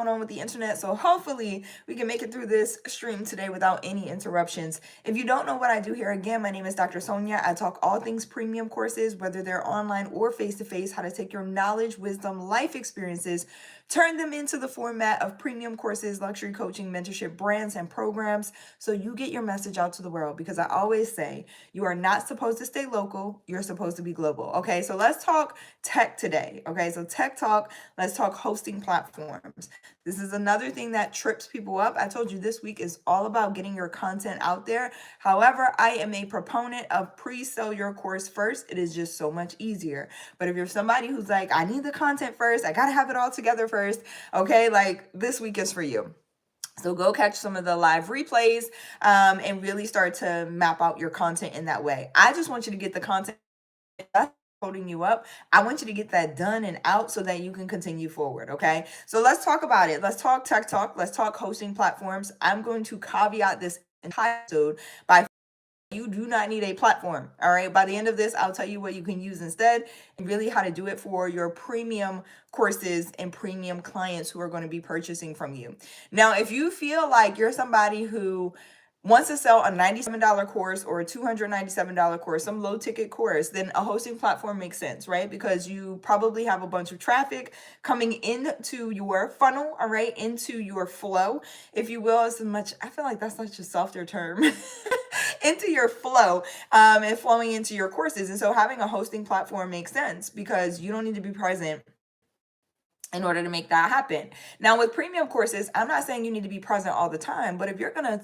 on with the internet, so hopefully we can make it through this stream today without any interruptions. If you don't know what I do here, again, my name is Dr. Sonia. I talk all things premium courses, whether they're online or face-to-face, how to take your knowledge, wisdom, life experiences, turn them into the format of premium courses, luxury coaching, mentorship, brands, and programs, so you get your message out to the world. Because I always say, you are not supposed to stay local, you're supposed to be global. Okay, so let's talk tech today. Okay, so tech talk, let's talk hosting platforms. This is another thing that trips people up. I told you this week is all about getting your content out there. However, I am a proponent of pre-sell your course first. It is just so much easier. But if you're somebody who's like, I need the content first, I gotta have it all together first, okay, like this week is for you. So go catch some of the live replays and really start to map out your content in that way. I just want you to get the content holding you up. I want you to get that done and out so that you can continue forward. Okay. So let's talk about it. Let's talk tech talk. Let's talk hosting platforms. I'm going to caveat this entire episode by you do not need a platform. All right. By the end of this, I'll tell you what you can use instead and really how to do it for your premium courses and premium clients who are going to be purchasing from you. Now, if you feel like you're somebody who wants to sell a $97 course or a $297 course, some low ticket course, then a hosting platform makes sense, right? Because you probably have a bunch of traffic coming into your funnel, all right, into your flow, if you will. As much, I feel like that's such a softer term. Into your flow and flowing into your courses. And so having a hosting platform makes sense because you don't need to be present in order to make that happen. Now with premium courses, I'm not saying you need to be present all the time, but if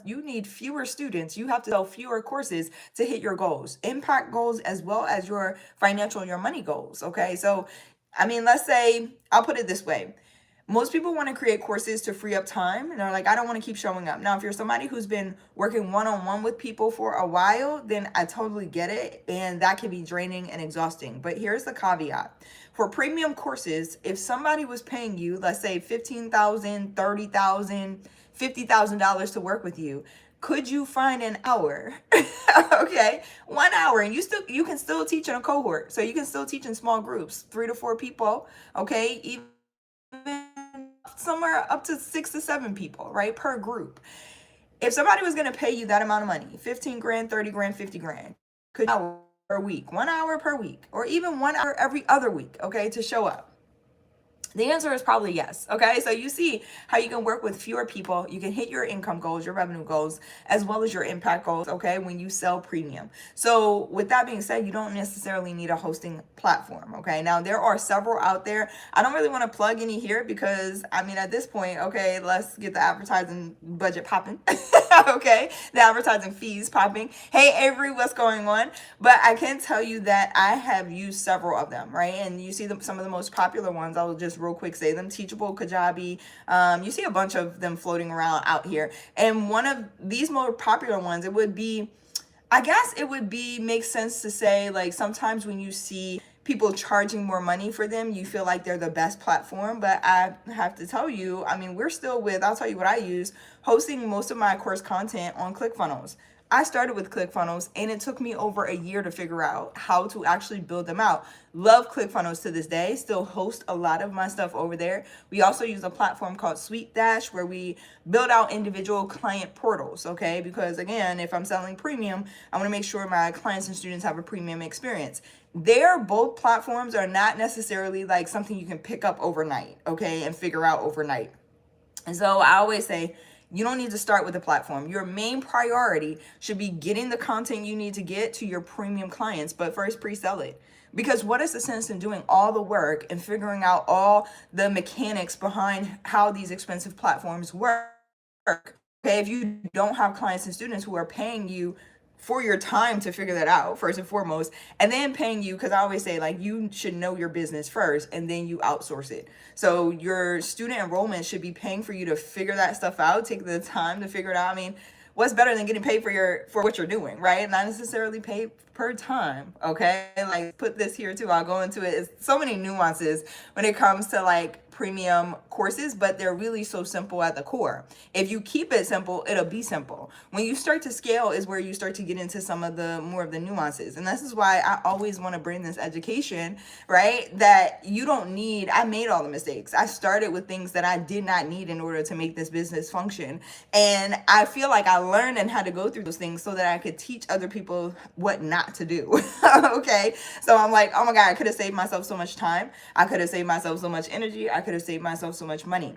you need fewer students, you have to sell fewer courses to hit your goals, impact goals, as well as your financial, your money goals. Okay. So, I mean, let's say, I'll put it this way. Most people want to create courses to free up time and they're like, I don't want to keep showing up. Now, if you're somebody who's been working one-on-one with people for a while, then I totally get it. And that can be draining and exhausting. But here's the caveat. For premium courses, if somebody was paying you, let's say $15,000, $30,000, $50,000 to work with you, could you find an hour? Okay, 1 hour, and you can still teach in a cohort. So you can still teach in small groups, 3 to 4 people. Okay, even somewhere up to 6 to 7 people, right, per group. If somebody was going to pay you that amount of money, 15 grand, 30 grand, 50 grand, could hour per week, 1 hour per week, or even 1 hour every other week, okay, to show up? The answer is probably yes. Okay, so you see how you can work with fewer people. You can hit your income goals, your revenue goals, as well as your impact goals, okay, when you sell premium. So with that being said, you don't necessarily need a hosting platform, okay? Now, there are several out there. I don't really want to plug any here because, I mean, at this point, okay, let's get the advertising budget popping, okay? The advertising fees popping. Hey, Avery, what's going on? But I can tell you that I have used several of them, right? And you see some of the most popular ones. I will just real quick say them: Teachable, Kajabi. You see a bunch of them floating around out here. And one of these more popular ones, it would be, I guess it would be, makes sense to say, like, sometimes when you see people charging more money for them, you feel like they're the best platform. But I have to tell you, I mean, we're still with, I'll tell you what I use, hosting most of my course content on ClickFunnels. I started with ClickFunnels and it took me over a year to figure out how to actually build them out. Love ClickFunnels to this day, still host a lot of my stuff over there. We also use a platform called SweetDash where we build out individual client portals, okay? Because again, if I'm selling premium, I want to make sure my clients and students have a premium experience. Both platforms are not necessarily like something you can pick up overnight, okay, and figure out overnight. And so I always say, you don't need to start with a platform. Your main priority should be getting the content you need to get to your premium clients, but first pre-sell it. Because what is the sense in doing all the work and figuring out all the mechanics behind how these expensive platforms work? Okay, if you don't have clients and students who are paying you for your time to figure that out first and foremost, and then paying you, because I always say, like, you should know your business first and then you outsource it. So your student enrollment should be paying for you to figure that stuff out, take the time to figure it out. I mean, what's better than getting paid for what you're doing, right? Not necessarily paid per time, okay? Like, put this here too, I'll go into it. It's so many nuances when it comes to like premium courses, but they're really so simple at the core. If you keep it simple, it'll be simple. When you start to scale is where you start to get into some of the more of the nuances. And this is why I always want to bring this education, right? That you don't need, I made all the mistakes. I started with things that I did not need in order to make this business function. And I feel like I learned and had to go through those things so that I could teach other people what not to do. Okay. So I'm like, oh my God, I could have saved myself so much time. I could have saved myself so much energy. I could have saved myself so much money.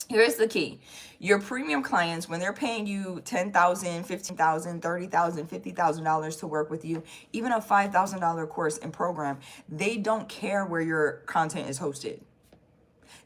Here's the key. Your premium clients, when they're paying you $10,000, $15,000, $30,000, $50,000 to work with you, even a $5,000 course and program, they don't care where your content is hosted.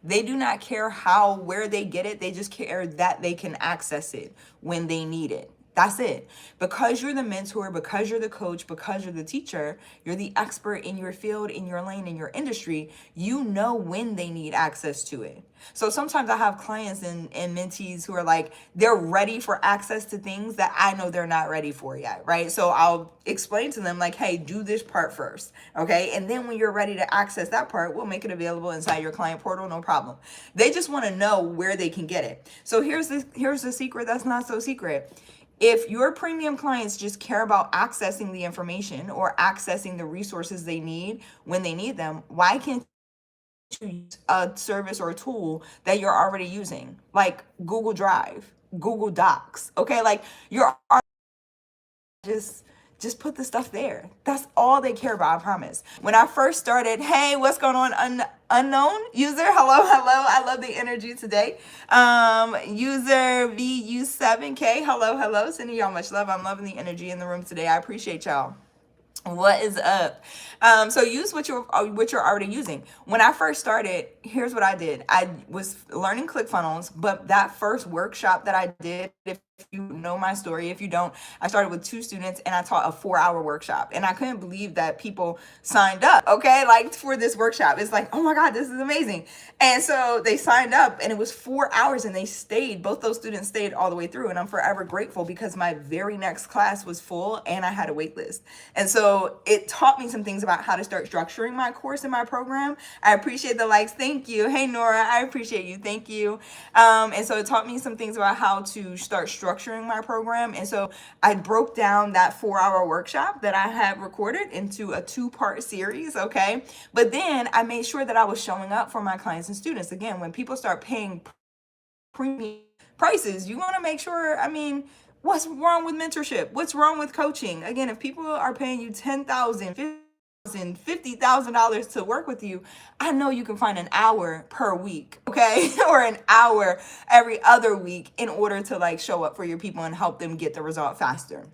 They do not care where they get it. They just care that they can access it when they need it. That's it. Because you're the mentor, because you're the coach, because you're the teacher, you're the expert in your field, in your lane, in your industry, you know when they need access to it. So sometimes I have clients and mentees who are like, they're ready for access to things that I know they're not ready for yet, right? So I'll explain to them like, hey, do this part first, okay? And then when you're ready to access that part, we'll make it available inside your client portal, no problem. They just want to know where they can get it. So here's the secret that's not so secret. If your premium clients just care about accessing the information or accessing the resources they need when they need them, why can't you use a service or a tool that you're already using, like Google Drive, Google Docs? Okay, like you're just put the stuff there. That's all they care about, I promise. When I first started, hey, what's going on, unknown user? Hello. I love the energy today. User VU7K, hello. Sending y'all much love. I'm loving the energy in the room today. I appreciate y'all. What is up? So use what you're already using. When I first started, here's what I did. I was learning ClickFunnels, but that first workshop that I did, if you know my story, if you don't, I started with 2 students and I taught a 4-hour workshop, and I couldn't believe that people signed up, okay, like for this workshop. It's like, oh my God, this is amazing. And so they signed up and it was 4 hours and they stayed, both those students stayed all the way through, and I'm forever grateful because my very next class was full and I had a wait list. And so it taught me some things about how to start structuring my course and my program. I appreciate the likes. Thank you. Hey, Nora, I appreciate you. Thank you. And so it taught me some things about how to start structuring my program. And so I broke down that 4-hour workshop that I had recorded into a 2-part series. Okay. But then I made sure that I was showing up for my clients and students. Again, when people start paying premium prices, you want to make sure, what's wrong with mentorship? What's wrong with coaching? Again, if people are paying you $10,000, $50,000 to work with you, I know you can find an hour per week, okay? Or an hour every other week in order to like show up for your people and help them get the result faster.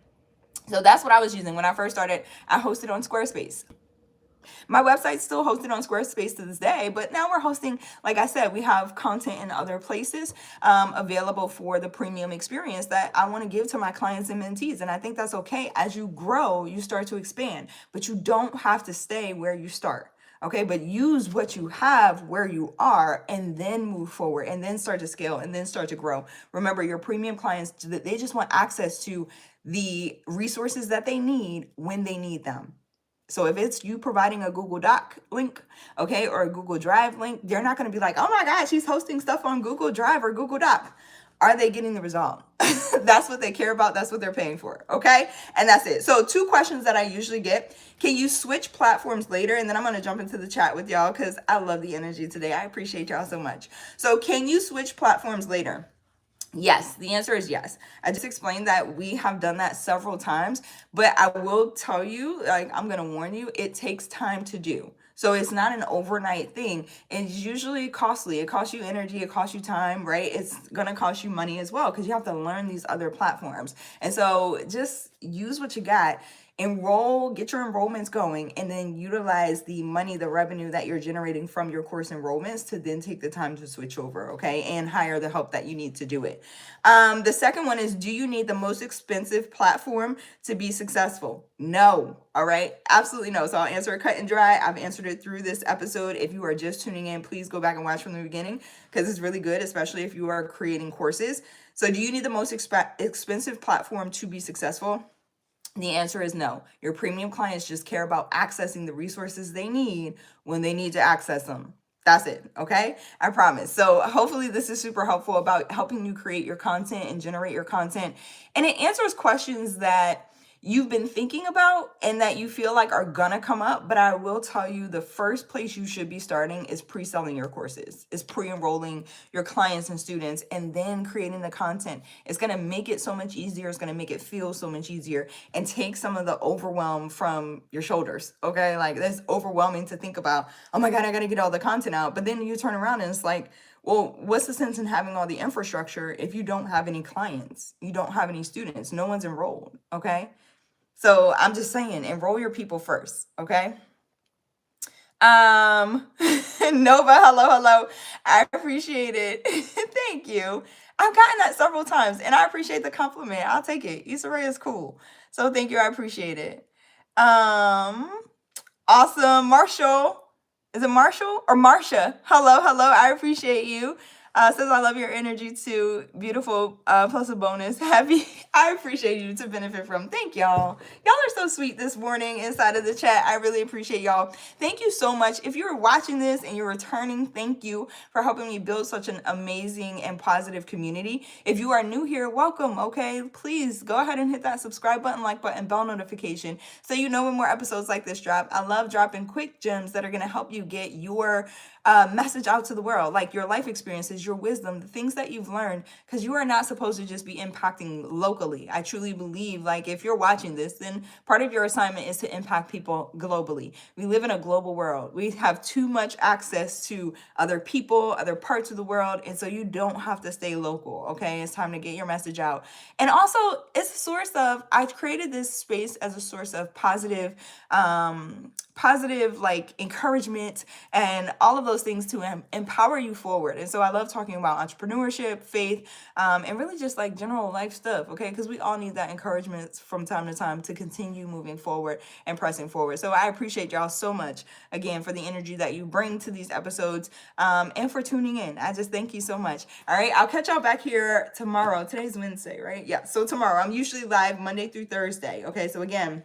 So that's what I was using. When I first started, I hosted on Squarespace. My website's still hosted on Squarespace to this day, but now we're hosting, like I said, we have content in other places available for the premium experience that I want to give to my clients and mentees. And I think that's okay. As you grow, you start to expand, but you don't have to stay where you start. Okay, but use what you have where you are and then move forward and then start to scale and then start to grow. Remember, your premium clients, they just want access to the resources that they need when they need them. So if it's you providing a Google Doc link, okay, or a Google Drive link, they're not going to be like, oh my God, she's hosting stuff on Google Drive or Google Doc. Are they getting the result? That's what they care about. That's what they're paying for. Okay. And that's it. So 2 questions that I usually get. Can you switch platforms later? And then I'm going to jump into the chat with y'all because I love the energy today. I appreciate y'all so much. So can you switch platforms later? Yes, the answer is yes. I just explained that we have done that several times, but I will tell you, like, I'm going to warn you, it takes time to do. So it's not an overnight thing. It's usually costly. It costs you energy, it costs you time, right? It's going to cost you money as well because you have to learn these other platforms. And so just use what you got. Enroll, get your enrollments going, and then utilize the money, the revenue that you're generating from your course enrollments to then take the time to switch over, okay? And hire the help that you need to do it. The second one is, do you need the most expensive platform to be successful? No, all right? Absolutely no. So I'll answer it cut and dry. I've answered it through this episode. If you are just tuning in, please go back and watch from the beginning because it's really good, especially if you are creating courses. So do you need the most expensive platform to be successful? The answer is no. Your premium clients just care about accessing the resources they need when they need to access them. That's it, okay? I promise. So hopefully this is super helpful about helping you create your content and generate your content. And it answers questions that you've been thinking about and that you feel like are gonna come up. But I will tell you, the first place you should be starting is pre-selling your courses, is pre-enrolling your clients and students, and then creating the content. It's gonna make it so much easier. It's gonna make it feel so much easier and take some of the overwhelm from your shoulders, okay? Like, that's overwhelming to think about, oh my God, I gotta get all the content out. But then you turn around and it's like, well, what's the sense in having all the infrastructure if you don't have any clients? You don't have any students. No one's enrolled, okay? So I'm just saying, enroll your people first, okay? Nova, hello. I appreciate it. Thank you. I've gotten that several times and I appreciate the compliment. I'll take it. Issa Rae is cool. So thank you. I appreciate it. Awesome. Marshall. Is it Marshall or Marsha? Hello. I appreciate you. Says I love your energy too. Beautiful. Plus a bonus. Happy. I appreciate you to benefit from. Thank y'all. Y'all are so sweet this morning inside of the chat. I really appreciate y'all. Thank you so much. If you're watching this and you're returning, thank you for helping me build such an amazing and positive community. If you are new here, welcome. Okay, please go ahead and hit that subscribe button, like button, bell notification so you know when more episodes like this drop. I love dropping quick gems that are going to help you get your message out to the world, like your life experiences, your wisdom, the things that you've learned, because you are not supposed to just be impacting locally. I truly believe, like, if you're watching this, then part of your assignment is to impact people globally. We live in a global world. We have too much access to other people, other parts of the world, and so you don't have to stay local, okay? It's time to get your message out. And also, it's a source of, I created this space as a source of positive like encouragement and all of those things to empower you forward. And so I love talking about entrepreneurship, faith, and really just like general life stuff, okay? Because we all need that encouragement from time to time to continue moving forward and pressing forward. So I appreciate y'all so much, again, for the energy that you bring to these episodes, and for tuning in. I just thank you so much. All right, I'll catch y'all back here tomorrow. Today's Wednesday, right? Yeah, so tomorrow. I'm usually live Monday through Thursday, okay? So again,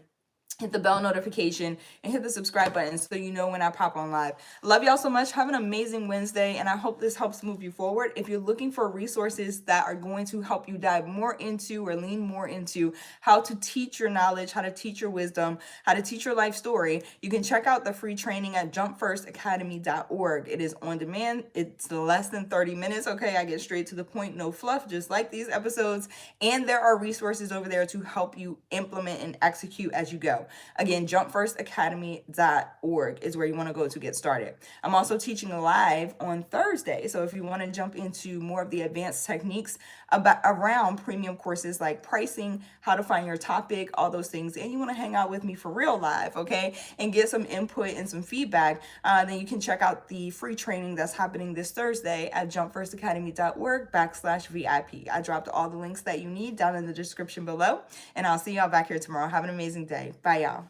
hit the bell notification and hit the subscribe button so you know when I pop on live. Love y'all so much. Have an amazing Wednesday, and I hope this helps move you forward. If you're looking for resources that are going to help you dive more into or lean more into how to teach your knowledge, how to teach your wisdom, how to teach your life story, you can check out the free training at jumpfirstacademy.org. It is on demand. It's less than 30 minutes, okay? I get straight to the point, no fluff, just like these episodes. And there are resources over there to help you implement and execute as you go. Again, jumpfirstacademy.org is where you want to go to get started. I'm also teaching live on Thursday. So if you want to jump into more of the advanced techniques around premium courses like pricing, how to find your topic, all those things, and you want to hang out with me for real live, okay, and get some input and some feedback, then you can check out the free training that's happening this Thursday at jumpfirstacademy.org/VIP. I dropped all the links that you need down in the description below, and I'll see y'all back here tomorrow. Have an amazing day. Bye, y'all.